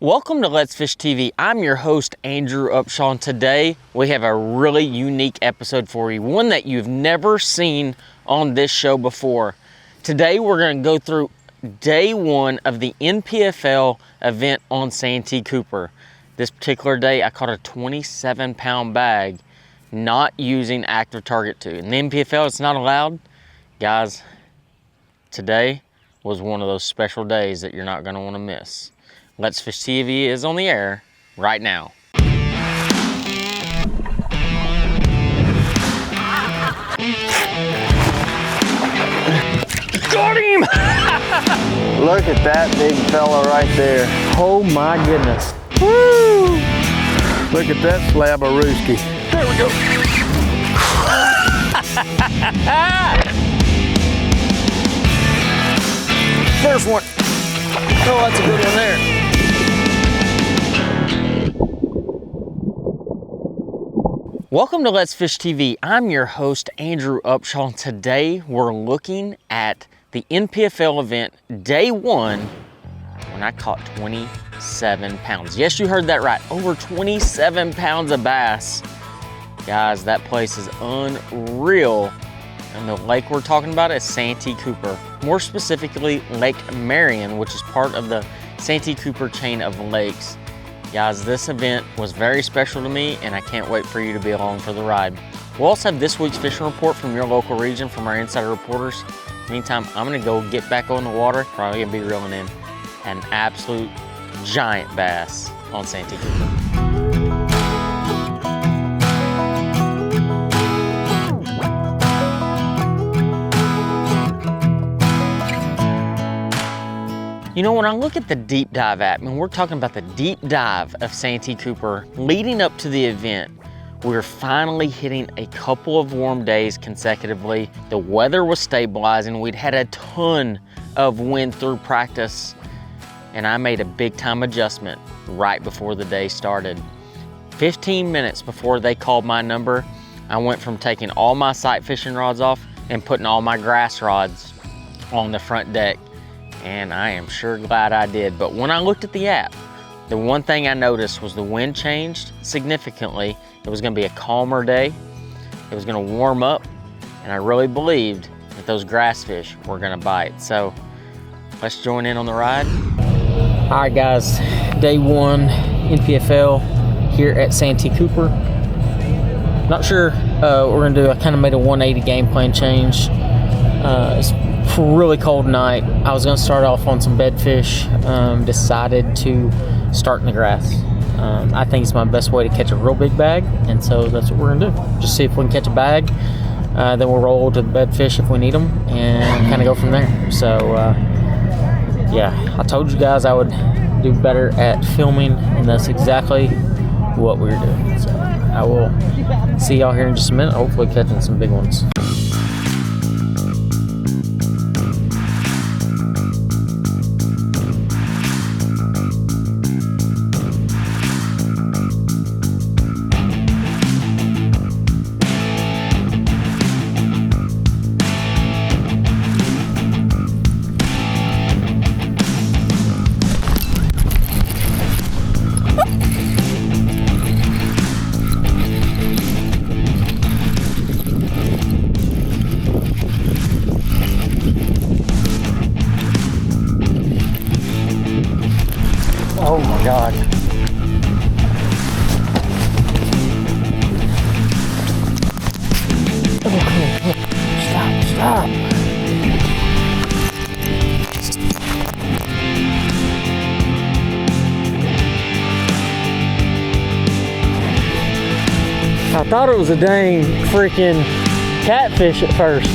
Welcome to Let's Fish TV. I'm your host, Andrew Upshaw, and today we have a really unique episode for you, one that you've never seen on this show before. Today we're going to go through day one of the NPFL event on Santee Cooper. This particular day I caught a 27-pound bag not using active target 2. In the NPFL it's not allowed. Guys, today was one of those special days that you're not going to want to miss. Let's Fish TV is on the air right now. Got him! Look at that big fella right there. Oh my goodness. Woo! Look at that slab of rooski. There we go. There's one. Oh, that's a good one there. Welcome to Let's Fish TV. I'm your host, Andrew Upshaw, and today we're looking at the NPFL event, day one, when I caught 27 pounds. Yes, you heard that right, over 27 pounds of bass. Guys, that place is unreal. And the lake we're talking about is Santee Cooper. More specifically, Lake Marion, which is part of the Santee Cooper chain of lakes. Guys, this event was very special to me, and I can't wait for you to be along for the ride. We'll also have this week's fishing report from your local region from our insider reporters. Meantime, I'm gonna go get back on the water. Probably gonna be reeling in an absolute giant bass on Santee Cooper. You know, when I look at the deep dive app, and we're talking about the deep dive of Santee Cooper, leading up to the event, we're finally hitting a couple of warm days consecutively. The weather was stabilizing. We'd had a ton of wind through practice, and I made a big time adjustment right before the day started. 15 minutes before they called my number, I went from taking all my sight fishing rods off and putting all my grass rods on the front deck. And I am sure glad I did. But when I looked at the app, the one thing I noticed was the wind changed significantly. It was gonna be a calmer day. It was gonna warm up, and I really believed that those grass fish were gonna bite. So let's join in on the ride. All right, guys, day one, NPFL here at Santee Cooper. Not sure what we're gonna do. I kind of made a 180 game plan change. It's a really cold night. I was gonna start off on some bedfish, decided to start in the grass. I think it's my best way to catch a real big bag, and so that's what we're gonna do. Just see if we can catch a bag, then we'll roll to the bedfish if we need them, and kind of go from there. So yeah, I told you guys I would do better at filming, and that's exactly what we're doing. So I will see y'all here in just a minute, hopefully catching some big ones. Oh my God. Oh, stop. I thought it was a dang freaking catfish at first.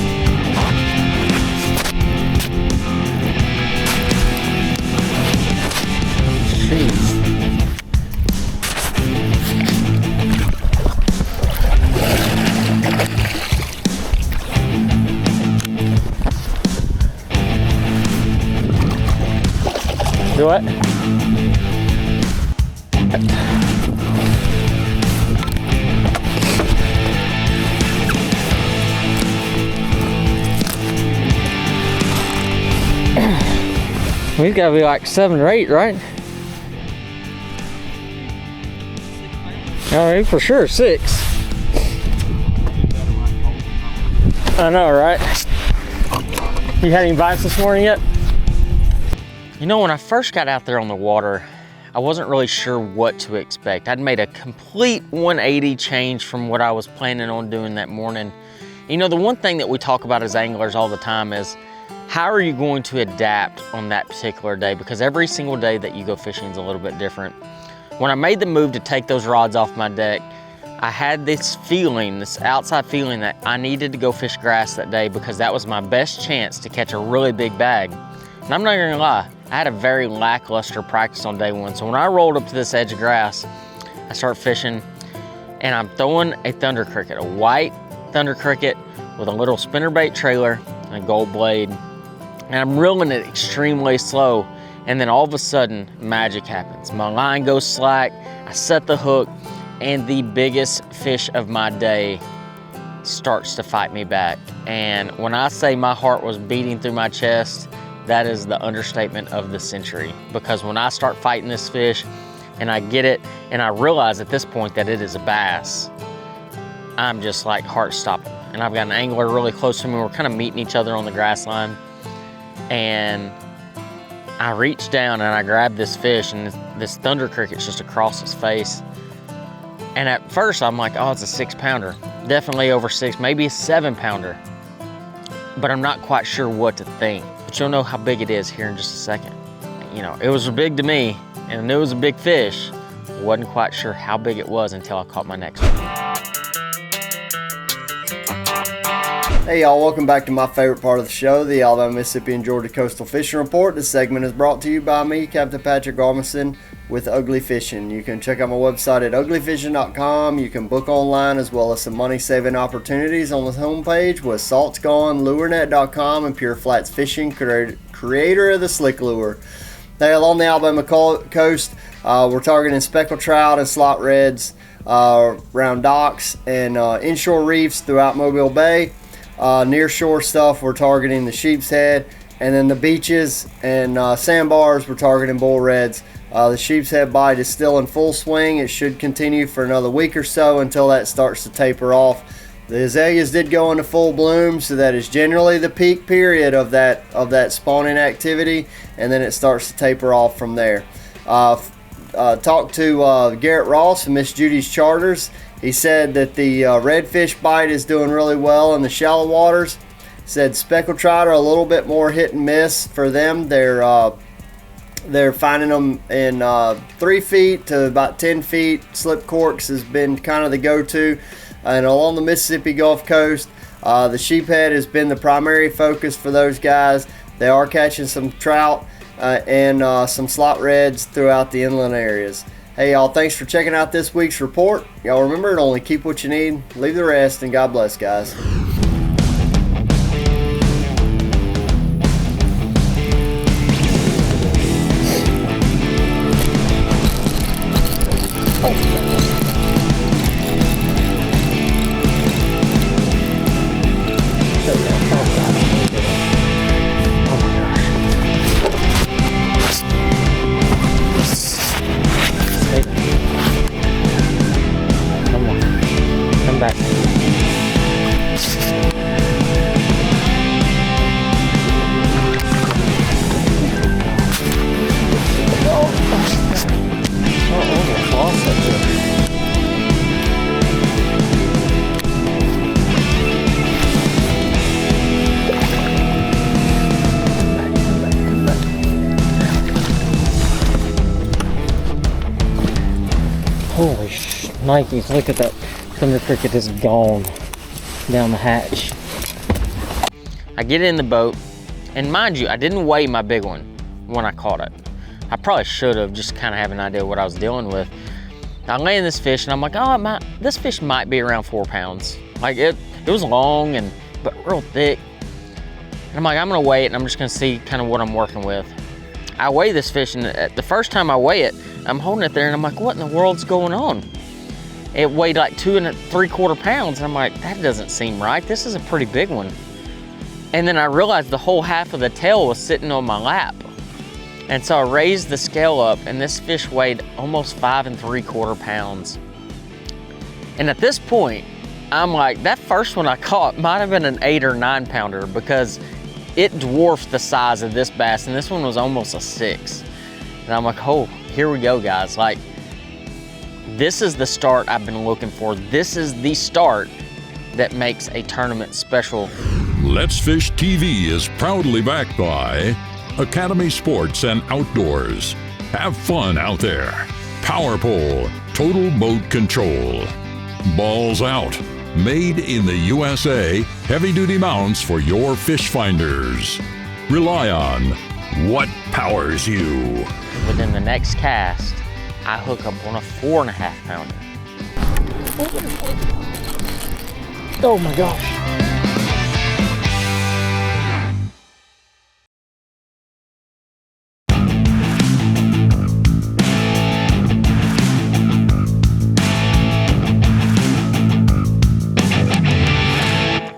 Jeez. Do it. We've got to be like 7 or 8, right? All right, for sure, 6. I know, right? You had any bites this morning yet? You know, when I first got out there on the water, I wasn't really sure what to expect. I'd made a complete 180 change from what I was planning on doing that morning. You know, the one thing that we talk about as anglers all the time is how are you going to adapt on that particular day? Because every single day that you go fishing is a little bit different. When I made the move to take those rods off my deck, I had this feeling, this outside feeling that I needed to go fish grass that day because that was my best chance to catch a really big bag. And I'm not gonna lie, I had a very lackluster practice on day 1. So when I rolled up to this edge of grass, I start fishing and I'm throwing a thunder cricket, a white thunder cricket with a little spinnerbait trailer and a gold blade. And I'm reeling it extremely slow. And then all of a sudden, magic happens. My line goes slack, I set the hook, and the biggest fish of my day starts to fight me back. And when I say my heart was beating through my chest, that is the understatement of the century. Because when I start fighting this fish and I get it, and I realize at this point that it is a bass, I'm just like heart stopping. And I've got an angler really close to me. We're kind of meeting each other on the grass line. And I reach down and I grab this fish, and this thunder cricket's just across its face. And at first I'm like, oh, it's a 6-pounder. Definitely over 6, maybe a 7-pounder. But I'm not quite sure what to think. But you'll know how big it is here in just a second. You know, it was big to me, and I knew it was a big fish. Wasn't quite sure how big it was until I caught my next one. Hey y'all, welcome back to my favorite part of the show, the Alabama, Mississippi, and Georgia Coastal Fishing Report. This segment is brought to you by me, Captain Patrick Armisen, with Ugly Fishing. You can check out my website at uglyfishing.com. You can book online as well as some money-saving opportunities on the homepage with Salt's Gone, LureNet.com, and Pure Flats Fishing, creator of the Slick Lure. Hey, along the Alabama coast, we're targeting speckled trout and slot reds around docks and inshore reefs throughout Mobile Bay. Near shore stuff, we're targeting the sheep's head, and then the beaches and sandbars, we're targeting bull reds. The sheep's head bite is still in full swing. It should continue for another week or so until that starts to taper off. The azaleas did go into full bloom, so that is generally the peak period of that spawning activity, and then it starts to taper off from there. Talked to Garrett Ross from Miss Judy's Charters. He said that the redfish bite is doing really well in the shallow waters. Said speckled trout are a little bit more hit and miss for them. They're finding them in 3 feet to about 10 feet. Slip corks has been kind of the go-to. And along the Mississippi Gulf Coast, the sheephead has been the primary focus for those guys. They are catching some trout and some slot reds throughout the inland areas. Hey y'all, thanks for checking out this week's report. Y'all remember to only keep what you need, leave the rest, and God bless, guys. Holy Nikes, look at that thunder cricket is gone down the hatch. I get in the boat, and mind you, I didn't weigh my big one when I caught it. I probably should have, just kind of have an idea what I was dealing with. I land this fish, and I'm like, oh, this fish might be around 4 pounds. Like it was long but real thick. And I'm like, I'm gonna weigh it, and I'm just gonna see kind of what I'm working with. I weigh this fish, and the first time I weigh it, I'm holding it there, and I'm like, what in the world's going on? It weighed like 2 3/4 pounds, and I'm like, that doesn't seem right. This is a pretty big one. And then I realized the whole half of the tail was sitting on my lap. And so I raised the scale up, and this fish weighed almost 5 3/4 pounds. And at this point, I'm like, that first one I caught might have been an 8 or 9 pounder because it dwarfed the size of this bass, and this one was almost a 6. And I'm like, oh, here we go, guys. Like, this is the start I've been looking for. This is the start that makes a tournament special. Let's Fish TV is proudly backed by Academy Sports and Outdoors. Have fun out there. Power Pole, total boat control. Balls Out, made in the USA, heavy-duty mounts for your fish finders. Rely on what powers you. Within the next cast, I hook up on a 4.5 pounder. Oh my gosh.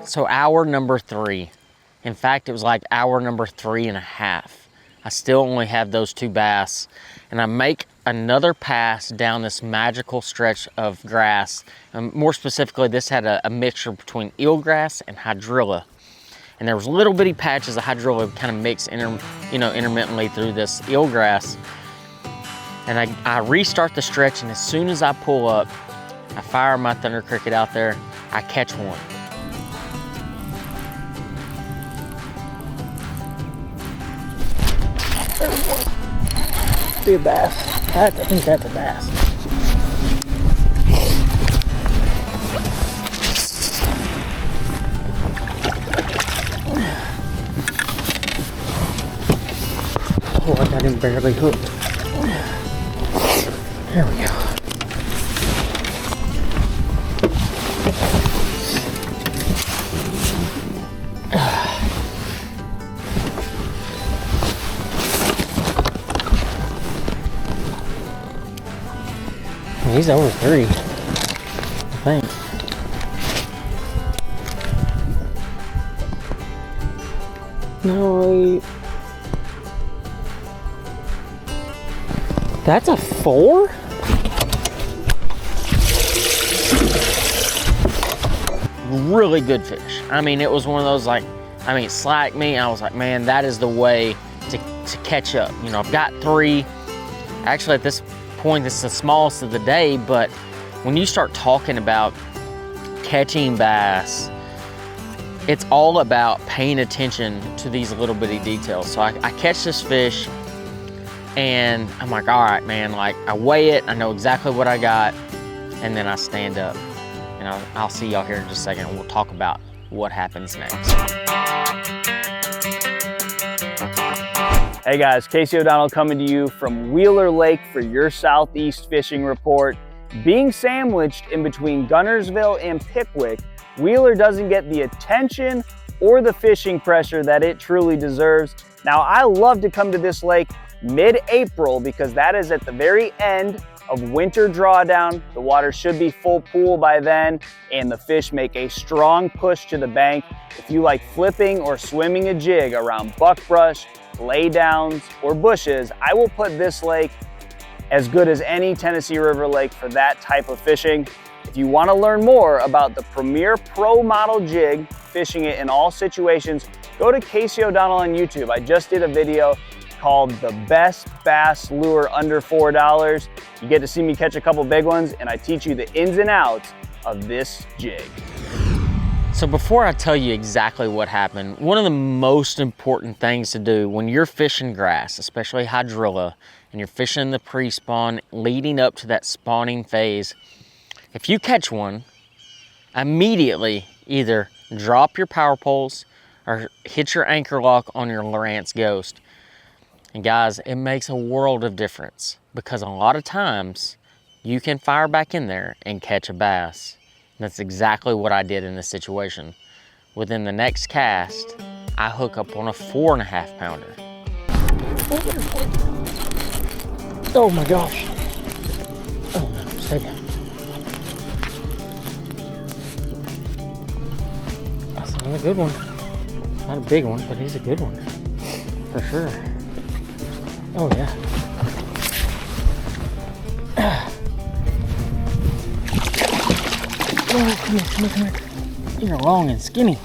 So hour number 3. In fact, it was like hour number 3.5. I still only have those 2 bass, and I make another pass down this magical stretch of grass. More specifically, this had a mixture between eelgrass and hydrilla. And there was little bitty patches of hydrilla kind of mixed intermittently through this eelgrass. And I restart the stretch, and as soon as I pull up, I fire my Thunder Cricket out there, I catch one. Be a bass. I think that's a bass. Oh, I got him barely hooked. There we go. He's over 3, I think. No, that's a 4? Really good fish. I mean, it was one of those slacked me. I was like, man, that is the way to catch up. You know, I've got 3. Actually, at this point, it's the smallest of the day, but when you start talking about catching bass, it's all about paying attention to these little bitty details. So I catch this fish, and I'm like, all right, man, like I weigh it, I know exactly what I got, and then I stand up. And I'll see y'all here in just a second, and we'll talk about what happens next. Hey guys, Casey O'Donnell coming to you from Wheeler Lake for your Southeast fishing report. Being sandwiched in between Gunnersville and Pickwick, Wheeler doesn't get the attention or the fishing pressure that it truly deserves. Now, I love to come to this lake mid-April because that is at the very end of winter drawdown. The water should be full pool by then, and the fish make a strong push to the bank. If you like flipping or swimming a jig around buckbrush, laydowns, or bushes, I will put this lake as good as any Tennessee River lake for that type of fishing. If you want to learn more about the premier pro model jig, fishing it in all situations, go to Casey O'Donnell on YouTube. I just did a video called The Best Bass Lure Under $4. You get to see me catch a couple big ones, and I teach you the ins and outs of this jig. So before I tell you exactly what happened, one of the most important things to do when you're fishing grass, especially hydrilla, and you're fishing the pre-spawn leading up to that spawning phase, if you catch one, immediately either drop your power poles or hit your anchor lock on your Lowrance Ghost. And guys, it makes a world of difference because a lot of times you can fire back in there and catch a bass. That's exactly what I did in this situation. Within the next cast, I hook up on a 4.5 pounder. Oh my gosh. Oh no, second. That's another good one. Not a big one, but he's a good one. For sure. Oh yeah. Oh, come here, come here, come here. You're long and skinny.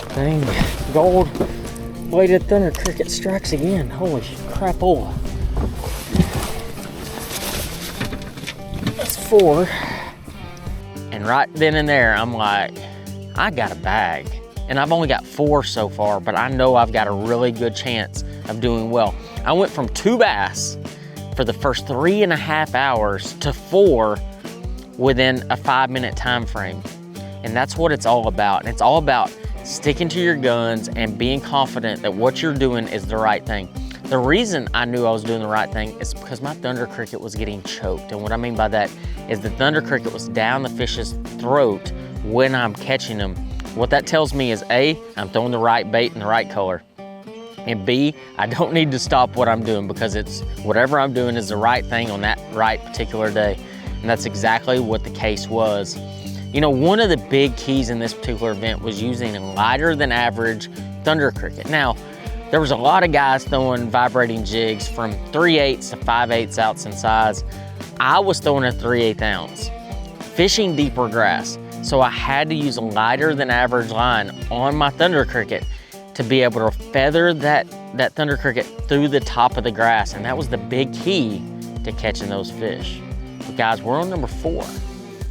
Dang, gold bladed thunder cricket strikes again. Holy crapola. That's 4. And right then and there, I'm like, I got a bag. And I've only got 4 so far, but I know I've got a really good chance of doing well. I went from 2 bass for the first 3.5 hours to 4 within a 5-minute time frame. And that's what it's all about. And it's all about sticking to your guns and being confident that what you're doing is the right thing. The reason I knew I was doing the right thing is because my thunder cricket was getting choked. And what I mean by that is the thunder cricket was down the fish's throat when I'm catching them. What that tells me is A, I'm throwing the right bait in the right color. And B, I don't need to stop what I'm doing because it's whatever I'm doing is the right thing on that right particular day. And that's exactly what the case was. You know, one of the big keys in this particular event was using a lighter than average thunder cricket. Now, there was a lot of guys throwing vibrating jigs from 3/8 to 5/8 ounce in size. I was throwing a 3/8 ounce, fishing deeper grass. So I had to use a lighter than average line on my thunder cricket to be able to feather that thunder cricket through the top of the grass. And that was the big key to catching those fish. But guys, we're on number 4.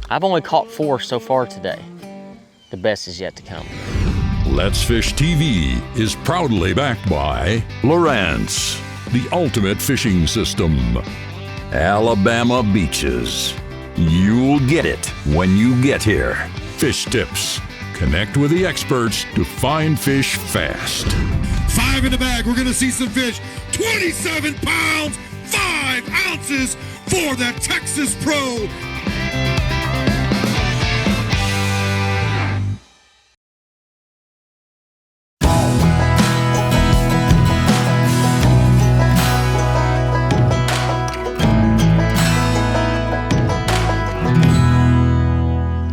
I've only caught 4 so far today. The best is yet to come. Let's Fish TV is proudly backed by Lowrance, the ultimate fishing system. Alabama beaches. You'll get it when you get here. Fish tips. Connect with the experts to find fish fast. 5 in the bag. We're going to see some fish. 27 pounds, 5 ounces for the Texas Pro.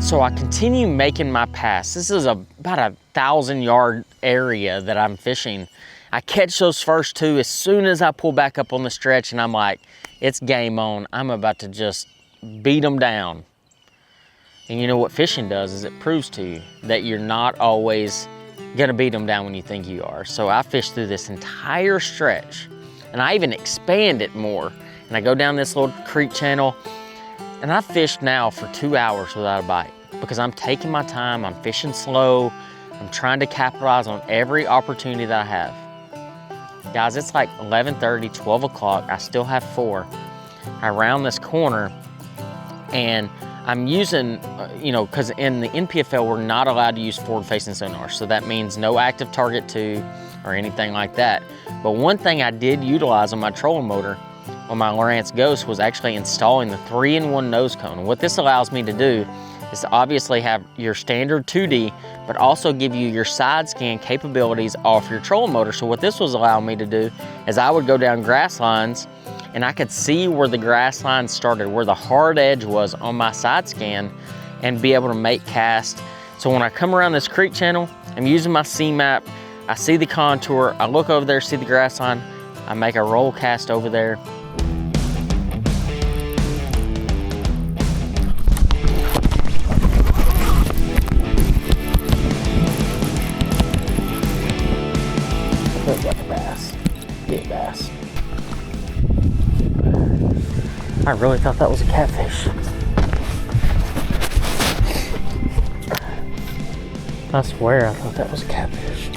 So I continue making my pass. This is about a 1,000-yard area that I'm fishing. I catch those first 2 as soon as I pull back up on the stretch, and I'm like, it's game on. I'm about to just beat them down. And you know what fishing does is it proves to you that you're not always gonna beat them down when you think you are. So I fished through this entire stretch, and I even expand it more. And I go down this little creek channel, and I fished now for 2 hours without a bite because I'm taking my time, I'm fishing slow, I'm trying to capitalize on every opportunity that I have. Guys, it's like 11:30, 12 o'clock, I still have 4. I round this corner and I'm using, you know, because in the NPFL, we're not allowed to use forward-facing sonar. So that means no active target 2 or anything like that. But one thing I did utilize on my trolling motor on my Lowrance Ghost was actually installing the 3-in-1 nose cone. And what this allows me to do is to obviously have your standard 2D, but also give you your side scan capabilities off your trolling motor. So what this was allowing me to do is I would go down grass lines and I could see where the grass line started, where the hard edge was on my side scan, and be able to make cast. So when I come around this creek channel, I'm using my C-map, I see the contour, I look over there, see the grass line, I make a roll cast over there. Looks like a bass. Big bass. I really thought that was a catfish. I swear I thought that was a catfish.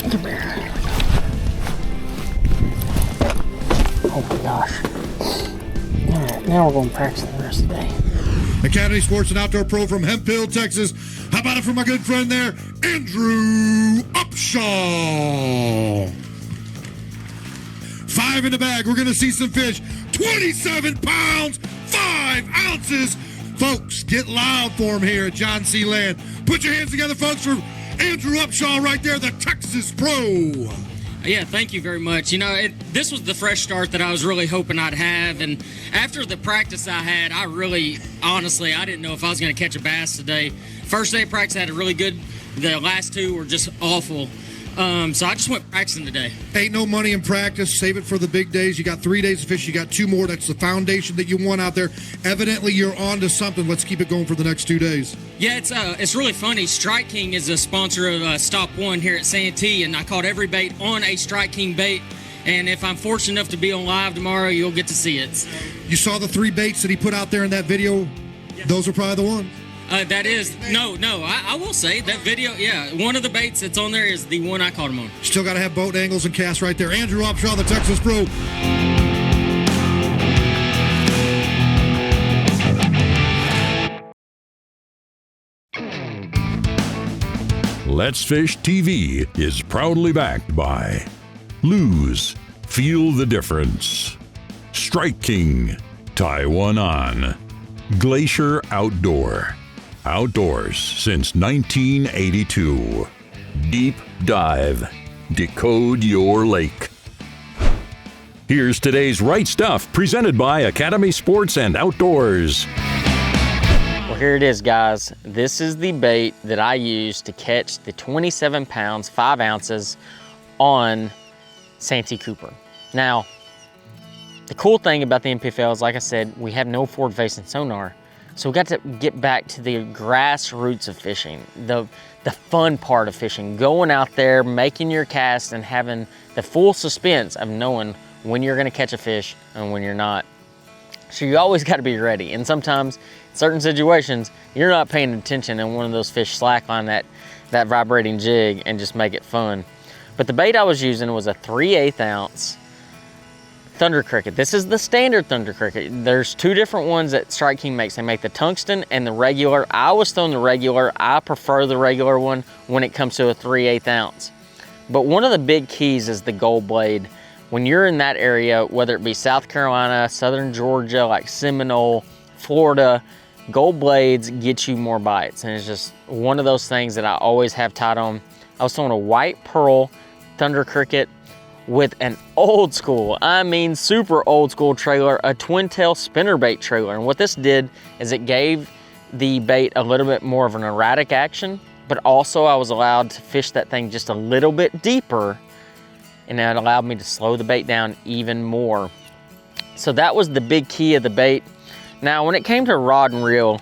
Come here. Oh my gosh. Alright, now we're going to practice the rest of the day. Academy Sports and Outdoor Pro from Hemphill, Texas. How about it for my good friend there, Andrew Upshaw? 5 in the bag. We're going to see some fish. 27 pounds, 5 ounces. Folks, get loud for him here at John C. Land. Put your hands together, folks, for Andrew Upshaw right there, the Texas Pro. Yeah, thank you very much. You know, this was the fresh start that I was really hoping I'd have, and after the practice I had, I really, honestly, I didn't know if I was going to catch a bass today. First day of practice I had a really good, the last 2 were just awful. So I just went practicing today. Ain't no money in practice. Save it for the big days. You got 3 days of fish. You got 2 more. That's the foundation that you want out there. Evidently, you're on to something. Let's keep it going for the next 2 days. Yeah, it's really funny. Strike King is a sponsor of Stop One here at Santee, and I caught every bait on a Strike King bait. And if I'm fortunate enough to be on live tomorrow, you'll get to see it. You saw the 3 baits that he put out there in that video? Yeah. Those are probably the ones? That is, no, I will say that video, yeah, one of the baits that's on there is the one I caught him on. Still got to have boat angles and casts right there. Andrew Upshaw, the Texas Pro. Let's Fish TV is proudly backed by Lose, Feel the Difference, Strike King, Tie One On, Glacier Outdoor, Outdoors since 1982, Deep Dive, Decode Your Lake. Here's today's Right Stuff, presented by Academy Sports and Outdoors. Well, here it is, guys. This is the bait that I used to catch the 27 pounds, 5 ounces on Santee Cooper. Now, the cool thing about the MPFL is, like I said, we have no forward-facing sonar. So we got to get back to the grassroots of fishing, the fun part of fishing, going out there, making your cast, and having the full suspense of knowing when you're gonna catch a fish and when you're not. So you always gotta be ready. And sometimes, in certain situations, you're not paying attention and one of those fish slack on that vibrating jig and just make it fun. But the bait I was using was a 3/8 ounce Thunder Cricket. This is the standard Thunder Cricket. There's 2 different ones that Strike King makes. They make the tungsten and the regular. I was throwing the regular. I prefer the regular one when it comes to a 3/8 ounce. But one of the big keys is the gold blade. When you're in that area, whether it be South Carolina, Southern Georgia, like Seminole, Florida, gold blades get you more bites. And it's just one of those things that I always have tied on. I was throwing a white pearl Thunder Cricket with an old school, I mean super old school trailer, a twin tail spinnerbait trailer. And what this did is it gave the bait a little bit more of an erratic action, but also I was allowed to fish that thing just a little bit deeper, and it allowed me to slow the bait down even more. So that was the big key of the bait. Now, when it came to rod and reel,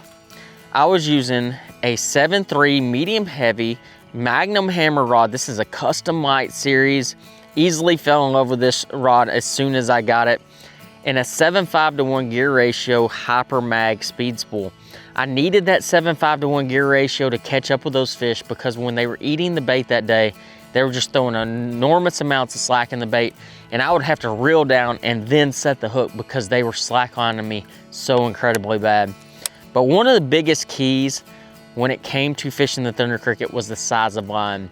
I was using a 7.3 medium heavy Magnum hammer rod. This is a custom light series. Easily fell in love with this rod as soon as I got it. And a 7.5-to-1 gear ratio Hyper Mag speed spool. I needed that 7.5-to-1 gear ratio to catch up with those fish, because when they were eating the bait that day, they were just throwing enormous amounts of slack in the bait, and I would have to reel down and then set the hook because they were slack on me so incredibly bad. But one of the biggest keys when it came to fishing the Thunder Cricket was the size of line.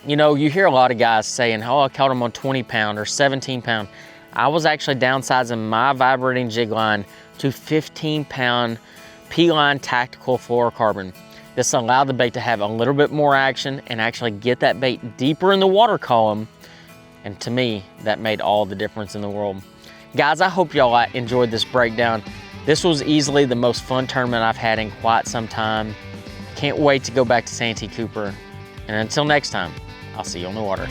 You know, you hear a lot of guys saying, oh, I caught them on 20 pound or 17 pound. I was actually downsizing my vibrating jig line to 15 pound P-line tactical fluorocarbon. This allowed the bait to have a little bit more action and actually get that bait deeper in the water column. And to me, that made all the difference in the world. Guys, I hope y'all enjoyed this breakdown. This was easily the most fun tournament I've had in quite some time. Can't wait to go back to Santee Cooper. And until next time, I'll see you on the water.